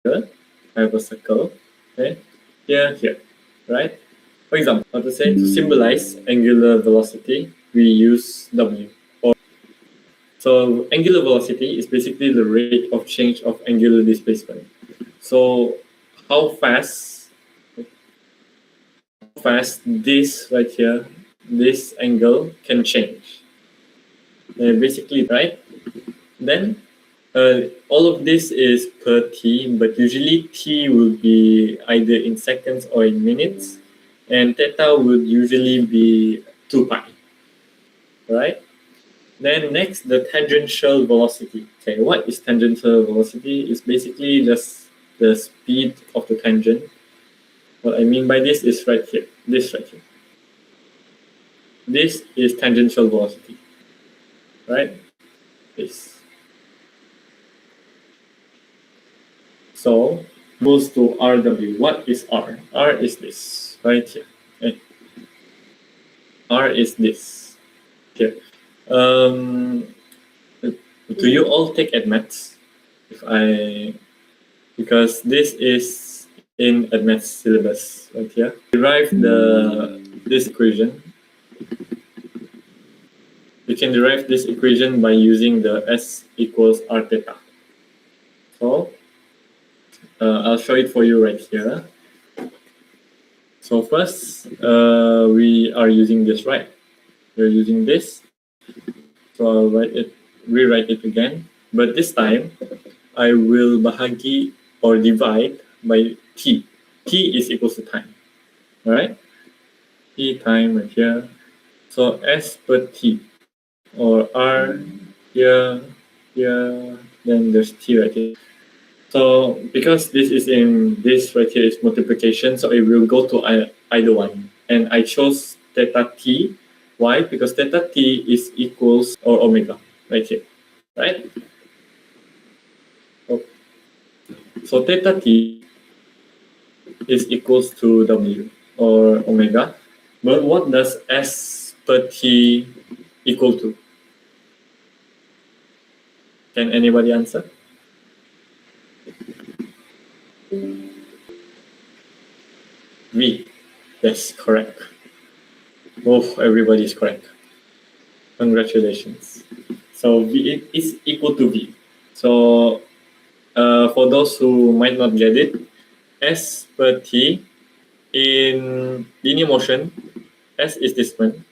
here, I have a circle, okay, here, right? For example, how to say, to symbolize angular velocity, we use W. So angular velocity is basically the rate of change of angular displacement. So how fast this right here, this angle can change. Basically, right? Then all of this is per t, but usually t will be either in seconds or in minutes, and theta would usually be 2 pi, right? Then next, the tangential velocity. Okay, what is tangential velocity? It's basically just the speed of the tangent. What I mean by this is right here, this right here. This is tangential velocity, right? This. So, goes to RW. What is R? R is this, right here. Okay. R is this. Here. Do you all take admats? Because this is in admats syllabus right here. Derive this equation. We can derive this equation by using the S equals R theta. So I'll show it for you right here. So first, we are using this, right? We're using this. So I'll rewrite it again. But this time, I will bahagi or divide by t. T is equals to time. Alright? T time right here. So S per t, or R here, then there's t right here. So because this is in this right here is multiplication, so it will go to either one. And I chose theta t. Why? Because theta t is equals or omega right here, right? So theta t is equals to W or omega. But what does S per t equal to? Can anybody answer? V. Yes, correct. Oh, everybody is correct. Congratulations. So V is equal to V. So for those who might not get it, S per t in linear motion, S is displacement,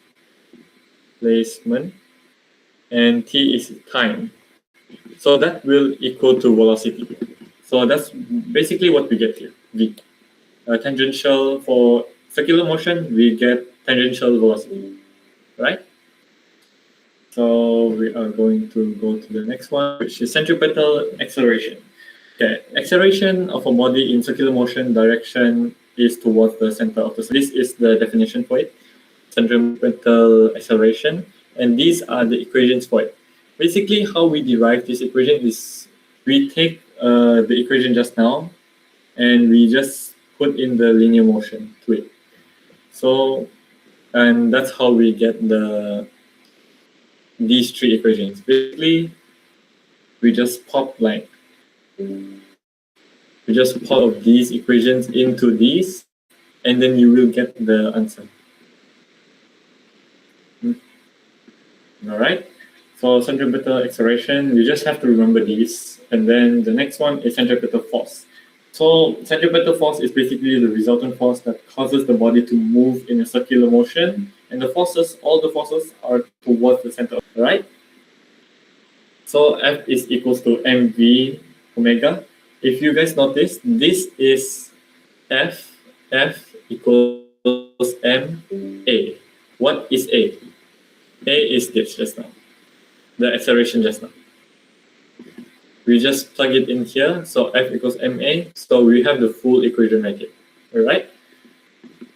and t is time. So that will equal to velocity. So that's basically what we get here, V. Tangential for circular motion, we get tangential velocity, right? So we are going to go to the next one, which is centripetal acceleration. Okay, acceleration of a body in circular motion direction is towards the center of the. This is the definition for it, centripetal acceleration, and these are the equations for it. Basically, how we derive this equation is we take the equation just now, and we just put in the linear motion to it. So, and that's how we get these three equations. Basically, we just pop these equations into these, and then you will get the answer. All right. So centripetal acceleration, you just have to remember these, and then the next one is centripetal force. So centripetal force is basically the resultant force that causes the body to move in a circular motion, and all the forces are towards the center, right? So F is equals to mv omega. If you guys notice, this is F equals ma. What is A? A is this just now, the acceleration just now. We just plug it in here, so F equals ma, so we have the full equation right here, all right?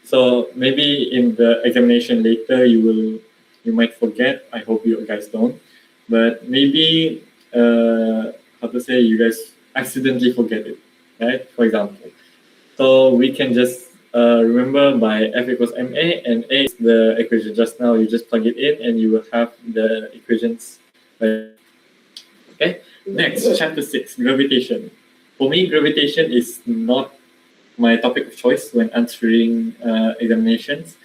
So maybe in the examination later, you might forget, I hope you guys don't, but maybe, how to say, you guys accidentally forget it, right? For example. So we can just remember by F equals ma, and A is the equation just now, you just plug it in and you will have the equations, right? Okay? Next, chapter 6, gravitation. For me, gravitation is not my topic of choice when answering examinations.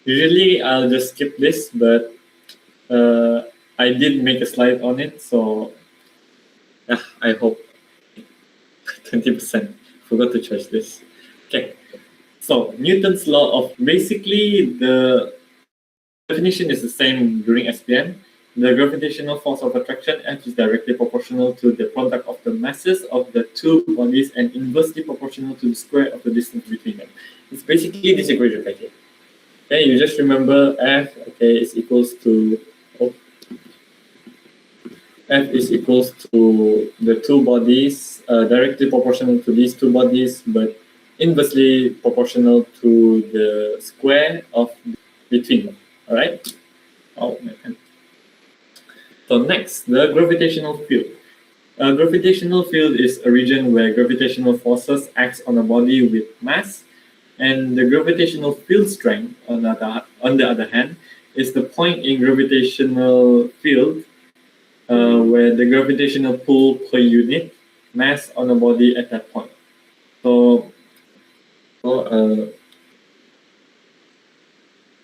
Usually, I'll just skip this, but I did make a slide on it, so yeah, I hope 20%. Forgot to charge this. Okay, so Newton's law of basically the definition is the same during SPM. The gravitational force of attraction F is directly proportional to the product of the masses of the two bodies and inversely proportional to the square of the distance between them. It's basically this equation right here. Okay, you just remember F, okay, is equals to F is equals to the two bodies, directly proportional to these two bodies, but inversely proportional to the square of between them. All right. Oh, my pen. So next, the gravitational field. A gravitational field is a region where gravitational forces act on a body with mass, and the gravitational field strength, on the other hand, is the point in gravitational field where the gravitational pull per unit mass on a body at that point. So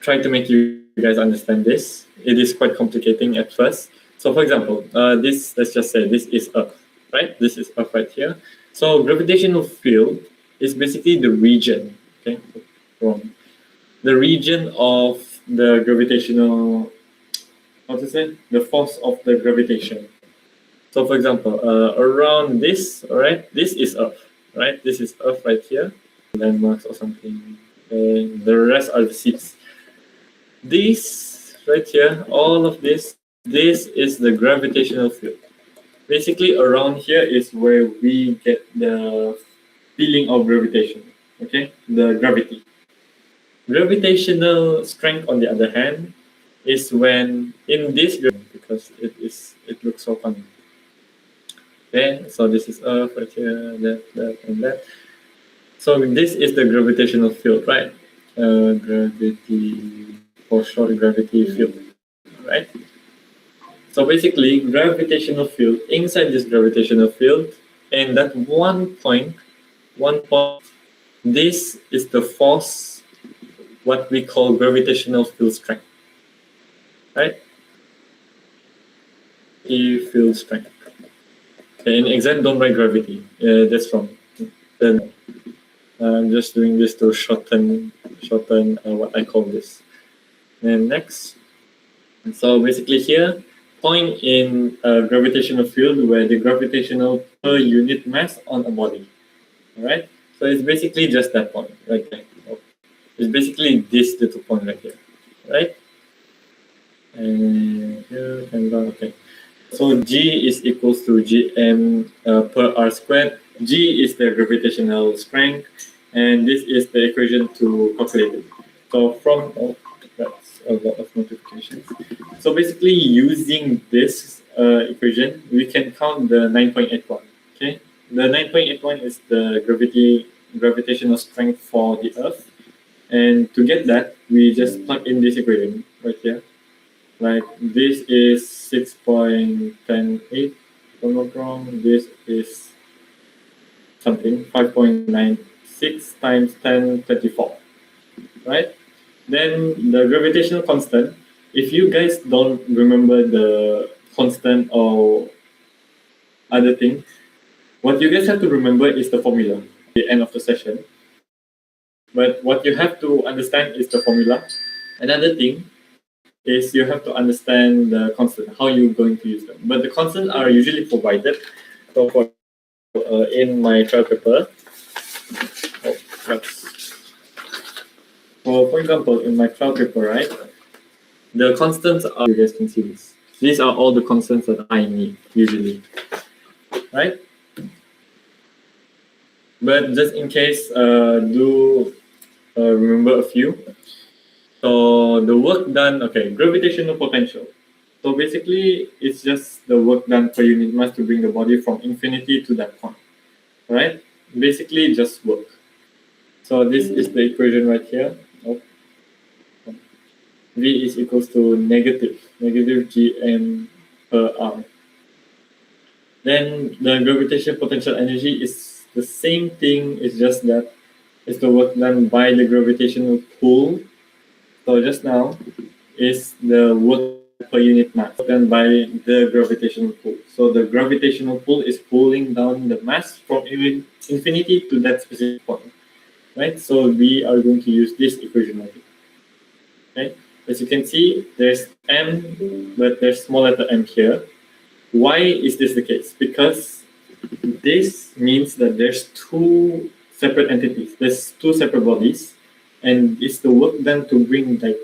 try to make you guys understand this. It is quite complicating at first. So for example, this, let's just say this is Earth, right? This is Earth right here. So gravitational field is basically the region, okay? Wrong. The region of the gravitational, how to say? The force of the gravitation. So for example, around this, all right, this is Earth, right? This is Earth right here, landmarks or something. And the rest are the seas. This right here, all of this is the gravitational field. Basically, around here is where we get the feeling of gravitation, okay? The gravity. Gravitational strength, on the other hand, is when in this, because it looks so funny. Okay, so this is Earth right here, that, and that. So this is the gravitational field, right? Gravity, or short gravity field, right? So basically, gravitational field, inside this gravitational field, and that one point, this is the force, what we call gravitational field strength, right? Field strength. Okay, in exam, don't write gravity. That's wrong. Then I'm just doing this to shorten what I call this. And next, so basically here, point in a gravitational field where the gravitational per unit mass on a body. All right. So it's basically just that point right there. It's basically this little point right here, right? And here and down. Okay. So G is equals to Gm per r squared. G is the gravitational strength, and this is the equation to calculate it. So from that's a lot of notifications. So basically, using this equation, we can count the 9.81. Okay, the 9.81 is the gravitational strength for the Earth, and to get that, we just plug in this equation right here. Like this is 6.108, if I'm not wrong. This is something 5.96 times 10^34, right? Then the gravitational constant. If you guys don't remember the constant or other thing, what you guys have to remember is the formula at the end of the session. But what you have to understand is the formula. Another thing is you have to understand the constant, how you're going to use them. But the constants are usually provided. So for in my trial paper, for example, in my trial paper, right, the constants are, you guys can see this. These are all the constants that I need usually, right? But just in case, do remember a few. So the work done, okay, gravitational potential. So basically, it's just the work done per unit mass to bring the body from infinity to that point, right? Basically, just work. So this is the equation right here. V is equals to negative Gm per r. Then the gravitational potential energy is the same thing, it's just that it's the work done by the gravitational pull. So just now is the work per unit mass done by the gravitational pull. So the gravitational pull is pulling down the mass from infinity to that specific point, right? So we are going to use this equation right here. Okay? As you can see, there's m, but there's small letter m here. Why is this the case? Because this means that there's two separate entities, there's two separate bodies, and it's the work done to bring, like,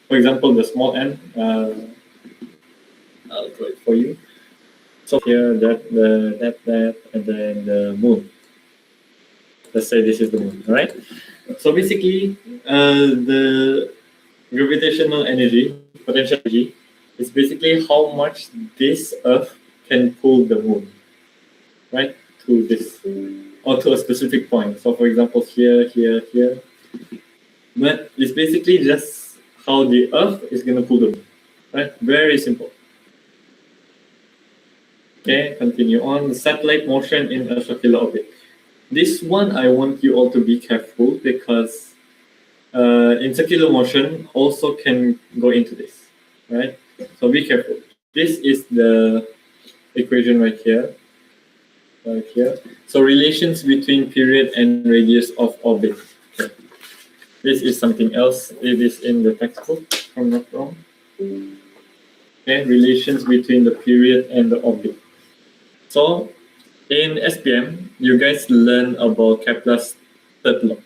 for example, the small m, I'll draw it for you. So here, that, and then the moon. Let's say this is the moon, all right? So basically, the gravitational energy, potential energy, is basically how much this Earth can pull the moon, right? To this, or to a specific point. So for example, here, here, here. But it's basically just how the Earth is going to pull the moon, right? Very simple. Okay, continue on. Satellite motion in a circular orbit. This one, I want you all to be careful because in circular motion also can go into this, right? So be careful. This is the equation right here. Right here. So relations between period and radius of orbit. Okay. This is something else. It is in the textbook, if I'm not wrong. Okay, relations between the period and the orbit. So in SPM, you guys learn about Kepler's third law.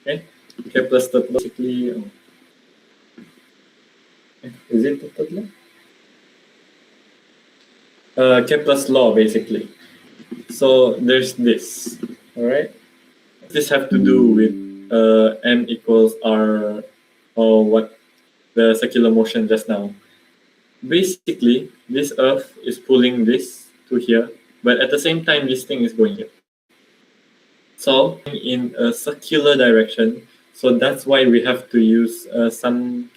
Okay, Kepler's third law basically. Is it the third law? Kepler's law basically. So there's this. All right. This have to do with m equals r, or what the circular motion just now. Basically, this Earth is pulling this to here, but at the same time, this thing is going here. So in a circular direction, so that's why we have to use something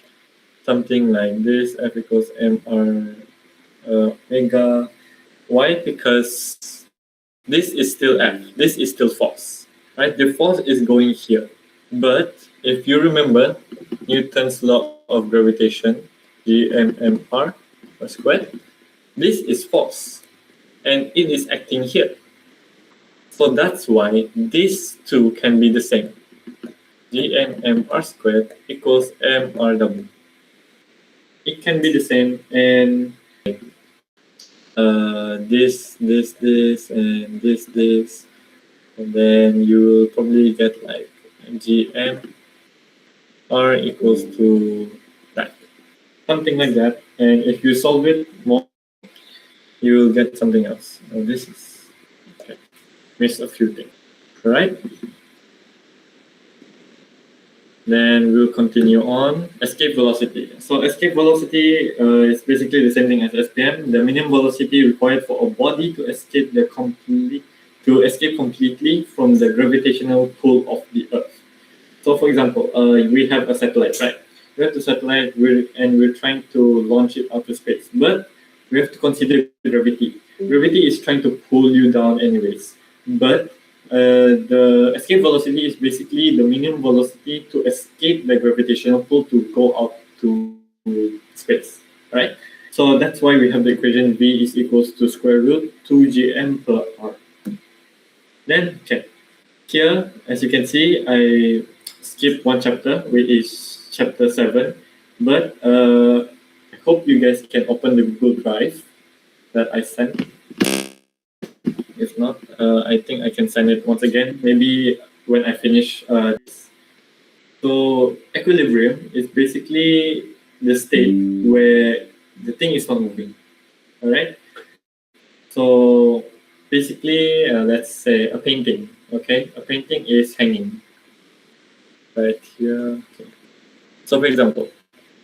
like this, F equals mr omega. Why? Because this is still F, this is still force, right? The force is going here. But if you remember Newton's law of gravitation, G(m)(r) squared, this is force, and it is acting here. So that's why these two can be the same. G(m)(r) squared equals mr(w). It can be the same, and this, and this, and then you will probably get like Gm r equals to that, something like that. And if you solve it more, you will get something else. This is okay. Miss a few things. All right. Then we'll continue on. Escape velocity. So escape velocity is basically the same thing as SPM. The minimum velocity required for a body to escape completely from the gravitational pull of the Earth. So for example, we have a satellite, right? We have the satellite, and we're trying to launch it out to space. But we have to consider gravity. Gravity is trying to pull you down anyways. But the escape velocity is basically the minimum velocity to escape the gravitational pull to go out to space, right? So that's why we have the equation V is equals to square root 2gm per r. Then, okay, here, as you can see, I skipped one chapter, which is chapter 7, but I hope you guys can open the Google Drive that I sent. If not, I think I can send it once again, maybe when I finish this. So equilibrium is basically the state where the thing is not moving, all right? So basically, let's say a painting, okay? A painting is hanging right here. Okay. So for example,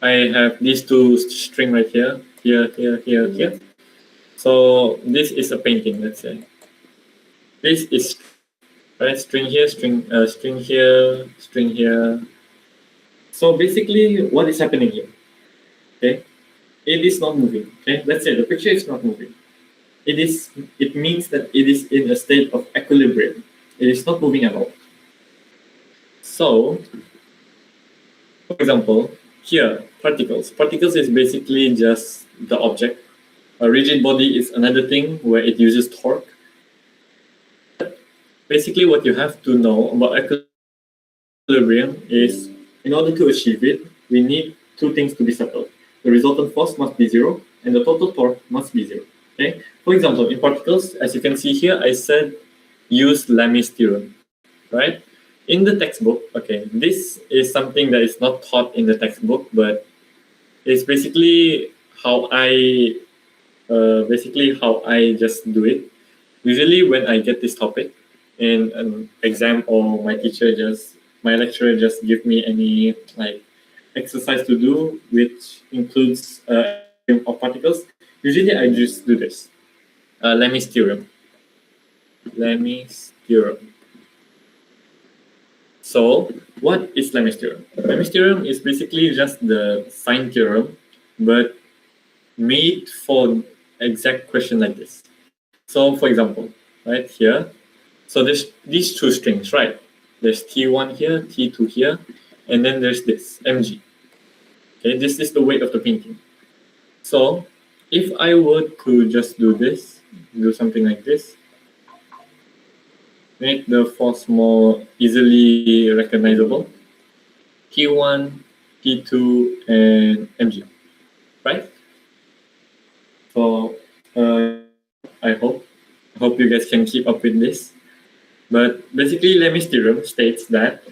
I have these two string right here, here. So this is a painting, let's say. This is right, string here, string here, string here. So basically, what is happening here? Okay, it is not moving. Okay, let's say the picture is not moving. it means that it is in a state of equilibrium. It is not moving at all. So, for example, here, particles. Particles is basically just the object. A rigid body is another thing where it uses torque. Basically, what you have to know about equilibrium is, in order to achieve it, we need two things to be settled. The resultant force must be zero, and the total torque must be zero. Okay. For example, in particles, as you can see here, I said use Lami's theorem, right? In the textbook, okay, this is something that is not taught in the textbook, but it's basically how I just do it. Usually, when I get this topic in an exam or my lecturer just give me any like exercise to do, which includes of particles. Usually, I just do this. Lami's theorem. Lami's theorem. So, what is Lami's theorem? Lami's theorem is basically just the sign theorem, but made for exact question like this. So, for example, right here, so there's these two strings, right? There's T1 here, T2 here, and then there's this, mg. Okay, this is the weight of the painting. So, if I were to just do this, do something like this, make the force more easily recognizable, T1, T2, and mg, right? So, I hope you guys can keep up with this. But basically, Lami's theorem states that.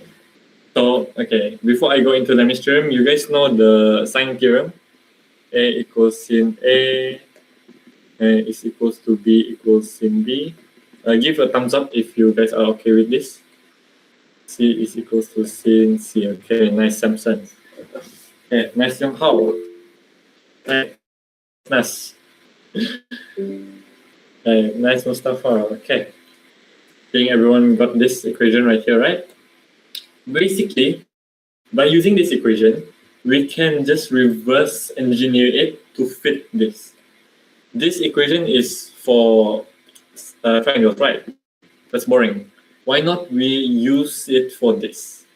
So, okay, before I go into Lami's theorem, you guys know the sign theorem. A equals sin A is equals to B equals sin B. Give a thumbs up if you guys are okay with this. C is equals to sin C. Okay, nice Samson. Okay, nice Young Hao. Okay, nice. Okay, nice Mustafa. Okay. I think everyone got this equation right here, right? Basically, by using this equation, we can just reverse engineer it to fit this. This equation is for triangles, right? That's boring. Why not we use it for this?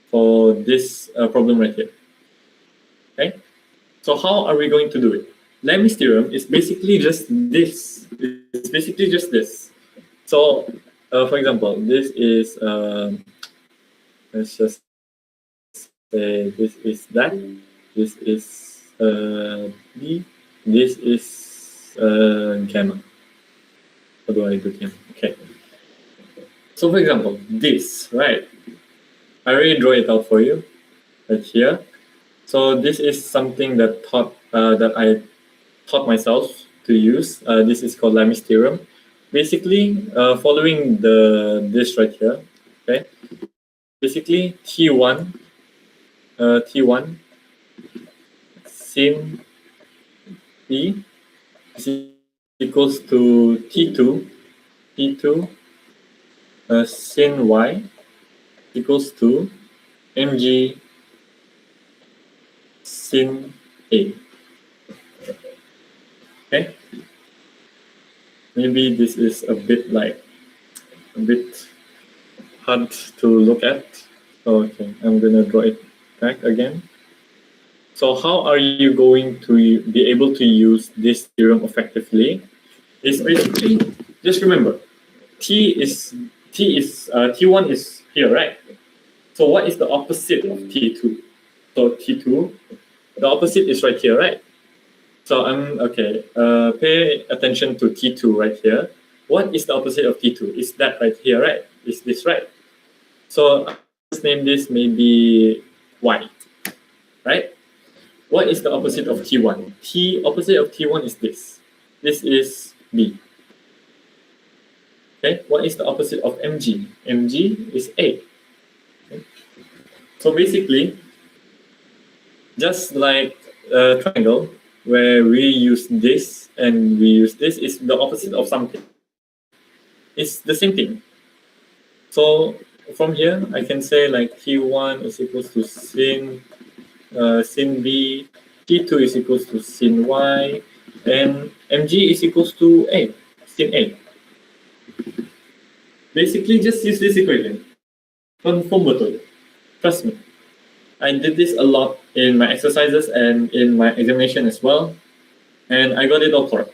For this problem right here. Okay? So how are we going to do it? Lami's theorem is basically just this. It's basically just this. So, for example, this is, let's just say this is that, this is B, this is gamma. How do I do gamma? Okay. So, for example, this, right? I already draw it out for you, right here. So this is something that I taught myself to use. This is called Lami's theorem. Basically, following this right here, okay. Basically, T1 sin B is equals to T2 sin Y equals to mg sin A. Okay. Maybe this is a bit hard to look at. Okay, I'm gonna draw it back again. So how are you going to be able to use this theorem effectively? It's basically, just remember, T1 is here, right? So what is the opposite of T2? So T2, the opposite is right here, right? So pay attention to T2 right here. What is the opposite of T2? Is that right here, right? Is this right? So let's name this maybe Y, right? What is the opposite of T1? Opposite of T1 is this. This is B. Okay, what is the opposite of mg? Mg is A. Okay. So basically, just like a triangle, where we use this and we use this, is the opposite of something. It's the same thing. So from here, I can say like T1 is equals to sin B, T2 is equals to sin Y, and mg is equals to A, sin A. Basically, just use this equation. Confirm betul. Trust me. I did this a lot in my exercises and in my examination as well, and I got it all correct.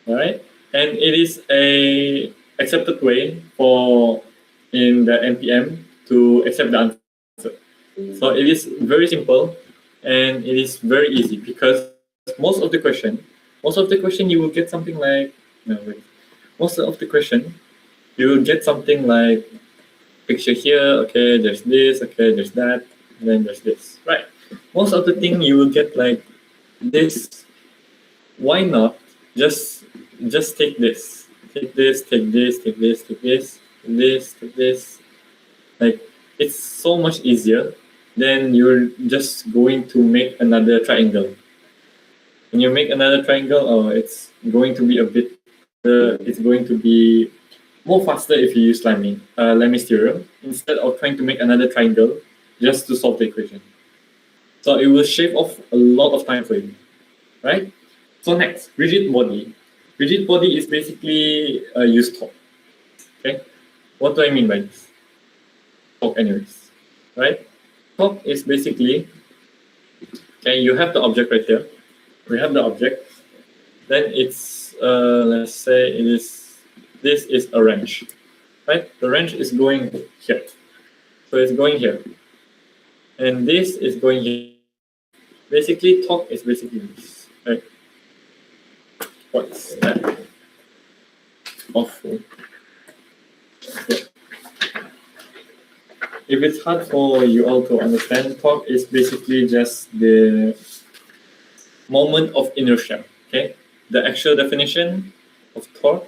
Alright? And it is a accepted way for in the NPM to accept the answer. So it is very simple and it is very easy because most of the question you will get something like most of the question you will get something like picture here, okay, there's this, okay, there's that, and then there's this. Right. Most of the thing you will get like this. Why not just take this? Take this, take this, take this, take this, take this, take this. Like it's so much easier than you're just going to make another triangle. When you make another triangle, oh, it's going to be a bit. It's going to be more faster if you use Lemme's theorem instead of trying to make another triangle just to solve the equation. So it will shave off a lot of time for you, right? So next, rigid body. Rigid body is basically use torque. Okay, what do I mean by this? Torque, anyways, right? Torque is basically okay. You have the object right here. We have the object. Then it's let's say it is. This is a wrench, right? The wrench is going here, so it's going here, and this is going here. Basically, torque is basically this, right? What's that? Awful. Yeah. If it's hard for you all to understand, torque is basically just the moment of inertia. Okay, the actual definition of torque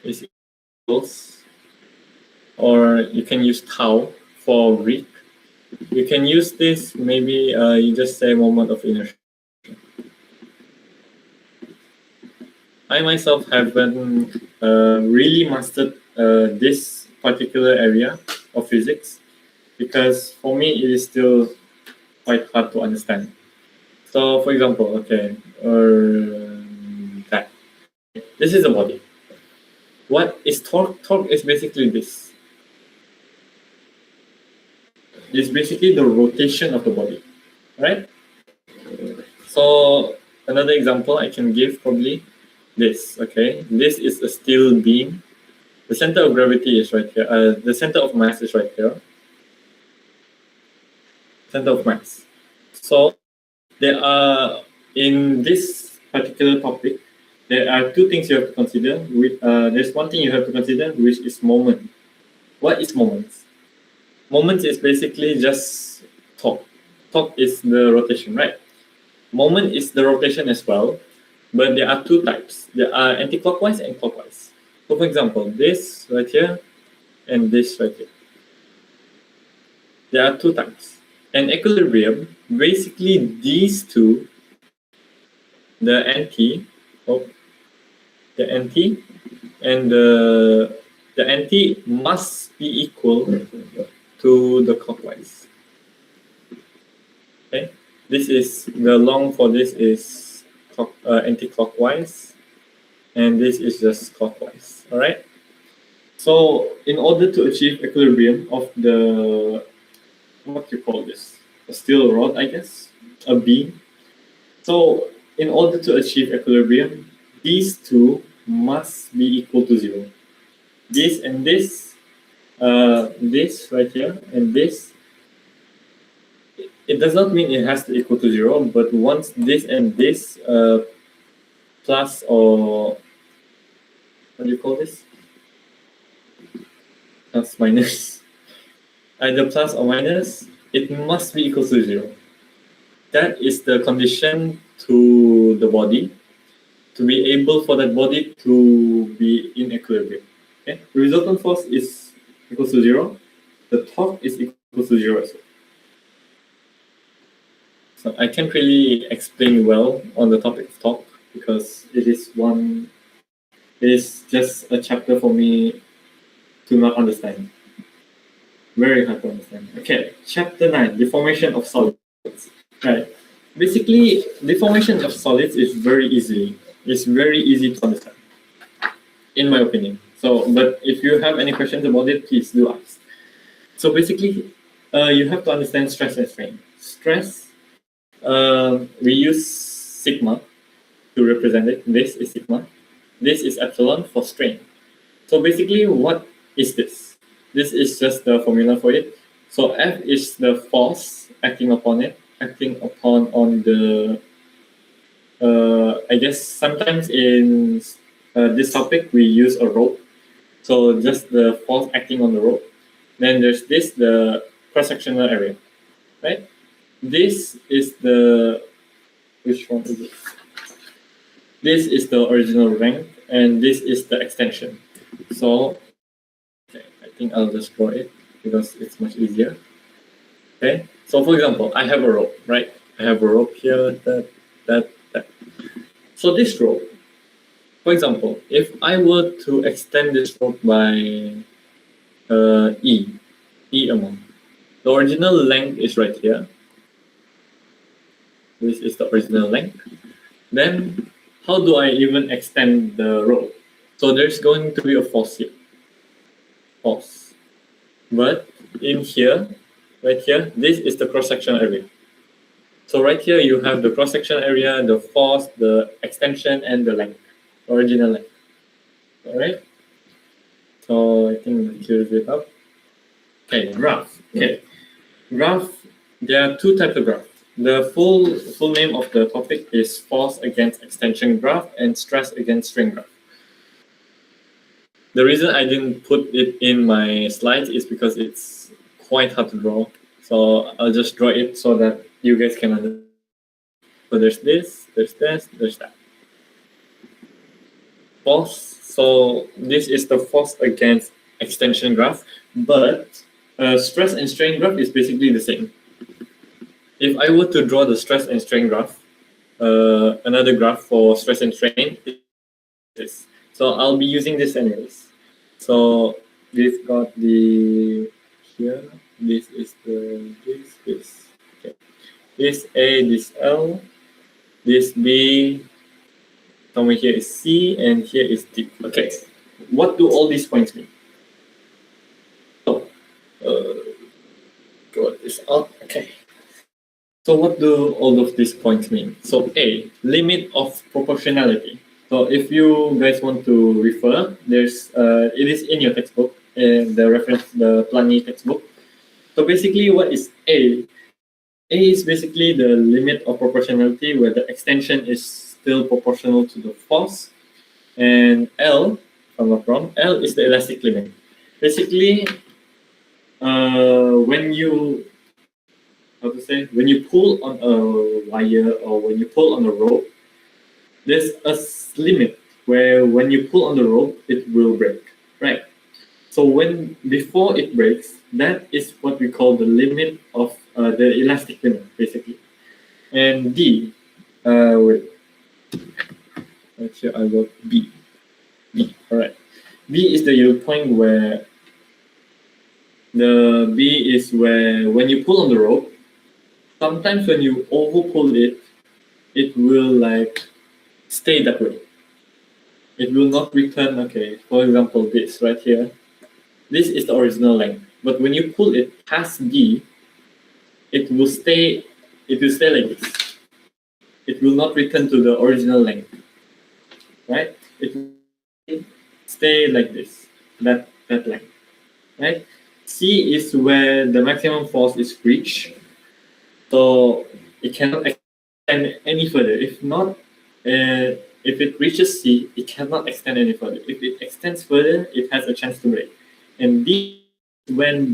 is equals, or you can use tau for Greek. You can use this, maybe you just say moment of inertia. I myself haven't really mastered this particular area of physics because for me it is still quite hard to understand. So for example, okay, that. This is a body. What is torque? Torque is basically this. It's basically the rotation of the body, right? So another example I can give probably this, okay? This is a steel beam. The center of gravity is right here. The center of mass is right here. Center of mass. So there are, in this particular topic, there are two things you have to consider. There's one thing you have to consider, which is moment. What is moments? Moments is basically just torque. Torque is the rotation, right? Moment is the rotation as well, but there are two types. There are anti-clockwise and clockwise. So for example, this right here and this right here. There are two types. And equilibrium, basically these two, the anti and the anti must be equal to the clockwise. Okay, this is the long for this is anti-clockwise, and this is just clockwise. All right. So in order to achieve equilibrium of the what you call this, a steel rod, I guess, a beam. So in order to achieve equilibrium, these two must be equal to 0. This and this, this right here and this, it does not mean it has to equal to 0, but once this and this plus or what do you call this? Plus minus. Either plus or minus, it must be equal to 0. That is the condition to the body to be able for that body to be in equilibrium. Okay? The resultant force is equal to 0. The torque is equal to 0 as well. So I can't really explain well on the topic of torque because it is just a chapter for me to not understand. Very hard to understand. Okay, chapter 9, the formation of solids. Right. Basically, the formation of solids is very easy. It's very easy to understand, in my opinion. So, but if you have any questions about it, please do ask. So basically, you have to understand stress and strain. Stress, we use sigma to represent it. This is sigma. This is epsilon for strain. So basically, what is this? This is just the formula for it. So F is the force acting upon it, acting upon on the. I guess sometimes in this topic we use a rope. So just the force acting on the rope. Then there's this, the cross-sectional area, right? This is the, which one is it? This is the original length, and this is the extension. So, okay, I think I'll just draw it because it's much easier. Okay, so for example, I have a rope, right? I have a rope here, that. So this rope, for example, if I were to extend this rope by E amount, the original length is right here. This is the original length. Then, how do I even extend the rope? So there's going to be a force here. Force. But in here, right here, this is the cross-section area. So right here, you have the cross-section area, the force, the extension, and the length, original length. All right? So I think that clears it up. Okay, graph. Okay, graph. There are two types of graph. The full name of the topic is force against extension graph and stress against strain graph. The reason I didn't put it in my slides is because it's quite hard to draw. So I'll just draw it so that you guys can understand. So there's this, there's that. Force. So this is the force against extension graph, but stress and strain graph is basically the same. If I were to draw the stress and strain graph, another graph for stress and strain is this. So I'll be using this anyways. So we've got the here. This is the this. Okay. This A, this L, this B. Somewhere here is C, and here is D. Okay. What do all these points mean? So, draw this out. Okay. So what do all of these points mean? So A, limit of proportionality. So if you guys want to refer, there's it is in your textbook, the reference, the Plani textbook. So basically, what is A? A is basically the limit of proportionality where the extension is still proportional to the force, and L, if I'm not wrong, L is the elastic limit. Basically, when you when you pull on a wire or when you pull on a rope, there's a limit where when you pull on the rope, it will break, right? So before it breaks, that is what we call the limit of the elastic limit, basically. And D, wait, actually I got B. All right. B is the point where B is where when you pull on the rope, sometimes when you over pull it, it will like stay that way. It will not return. Okay, for example, this right here. This is the original length, but when you pull it past B, it will stay. It will stay like this. It will not return to the original length, right? It will stay like this. That length, right? C is where the maximum force is reached. So it cannot extend any further. If not, if it reaches C, it cannot extend any further. If it extends further, it has a chance to break. And D, when